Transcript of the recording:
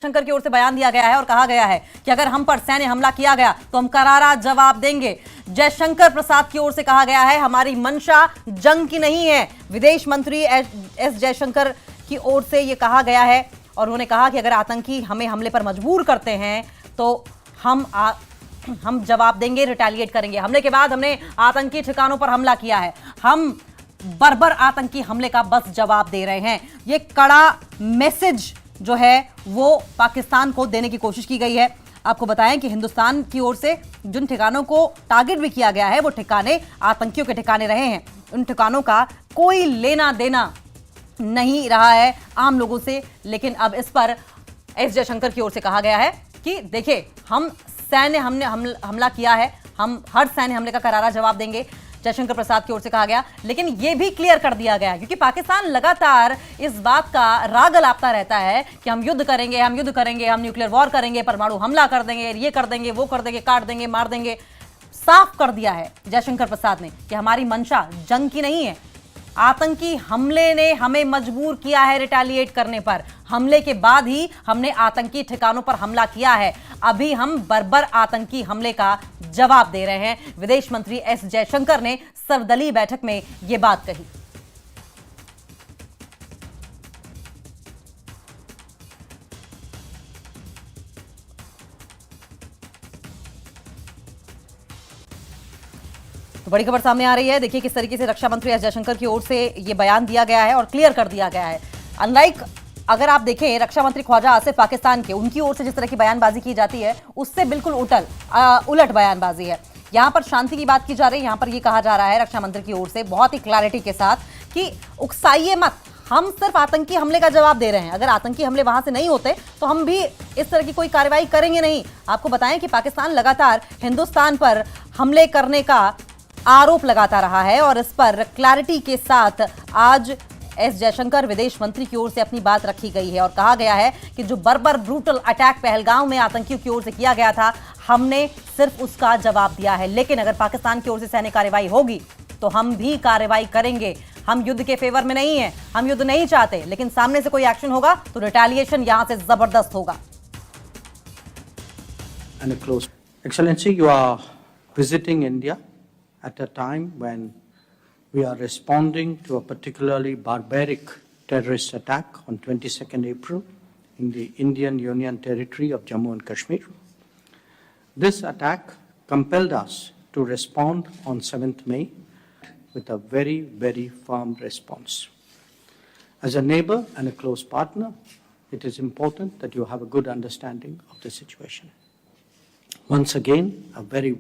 शंकर की ओर से बयान दिया गया है और कहा गया है कि अगर हम पर सैन्य हमला किया गया तो हम करारा जवाब देंगे। जयशंकर प्रसाद की ओर से कहा गया है हमारी मंशा जंग की नहीं है। विदेश मंत्री एस जयशंकर की ओर से यह कहा गया है और उन्होंने कहा कि अगर आतंकी हमें हमले पर मजबूर करते हैं तो हम जवाब देंगे, रिटेलिएट करेंगे। हमले के बाद हमने आतंकी ठिकानों पर हमला किया है, हम बर्बर आतंकी हमले का बस जवाब दे रहे हैं। ये कड़ा मैसेज जो है वो पाकिस्तान को देने की कोशिश की गई है। आपको बताएं कि हिंदुस्तान की ओर से जिन ठिकानों को टारगेट भी किया गया है वो ठिकाने आतंकियों के ठिकाने रहे हैं। उन ठिकानों का कोई लेना देना नहीं रहा है आम लोगों से। लेकिन अब इस पर एस जयशंकर की ओर से कहा गया है कि देखिए हम सैन्य हमने हमला किया है, हम हर सैन्य हमले का करारा जवाब देंगे। जयशंकर प्रसाद की ओर से कहा गया, लेकिन यह भी क्लियर कर दिया गया क्योंकि पाकिस्तान लगातार इस बात का राग अलापता रहता है कि हम युद्ध करेंगे, हम युद्ध करेंगे, हम न्यूक्लियर वॉर करेंगे, परमाणु हमला कर देंगे, ये कर देंगे, वो कर देंगे, काट देंगे, मार देंगे। साफ कर दिया है जयशंकर प्रसाद ने कि हमारी मंशा जंग की नहीं है। आतंकी हमले ने हमें मजबूर किया है रिटेलिएट करने पर। हमले के बाद ही हमने आतंकी ठिकानों पर हमला किया है। अभी हम बर्बर आतंकी हमले का जवाब दे रहे हैं। विदेश मंत्री एस जयशंकर ने सर्वदलीय बैठक में यह बात कही। तो बड़ी खबर सामने आ रही है। देखिए किस तरीके से रक्षा मंत्री एस जयशंकर की ओर से यह बयान दिया गया है और क्लियर कर दिया गया है। अनलाइक अगर आप देखें रक्षा मंत्री ख्वाजा आसिफ पाकिस्तान के, उनकी ओर से जिस तरह की बयानबाजी की जाती है उससे बिल्कुल उलट बयानबाजी है। यहां पर शांति की बात की जा रही है, यहां पर यह कहा जा रहा है रक्षा मंत्री की ओर से बहुत ही क्लैरिटी के साथ कि उकसाइए मत, हम सिर्फ आतंकी हमले का जवाब दे रहे हैं। अगर आतंकी हमले वहां से नहीं होते तो हम भी इस तरह की कोई कार्रवाई करेंगे नहीं। आपको बताएं कि पाकिस्तान लगातार हिंदुस्तान पर हमले करने का आरोप लगाता रहा है और इस पर क्लैरिटी के साथ आज एस जयशंकर विदेश मंत्री की ओर से अपनी बात रखी गई है और कहा गया है कि जो बर्बर ब्रूटल अटैक पहलगाम में आतंकियों की ओर से किया गया था हमने सिर्फ उसका जवाब दिया है। लेकिन अगर पाकिस्तान की ओर से सैन्य कार्रवाई होगी तो हम भी कार्रवाई करेंगे। हम युद्ध के फेवर में नहीं है, हम युद्ध नहीं चाहते, लेकिन सामने से कोई एक्शन होगा तो रिटेलिएशन यहां से जबरदस्त होगा। Excellency, you are visiting India at a time when we are responding to a particularly barbaric terrorist attack on 22nd April in the Indian Union territory of Jammu and Kashmir. This attack compelled us to respond on 7th May with a very, very firm response. As a neighbor and a close partner, it is important that you have a good understanding of the situation. Once again, a very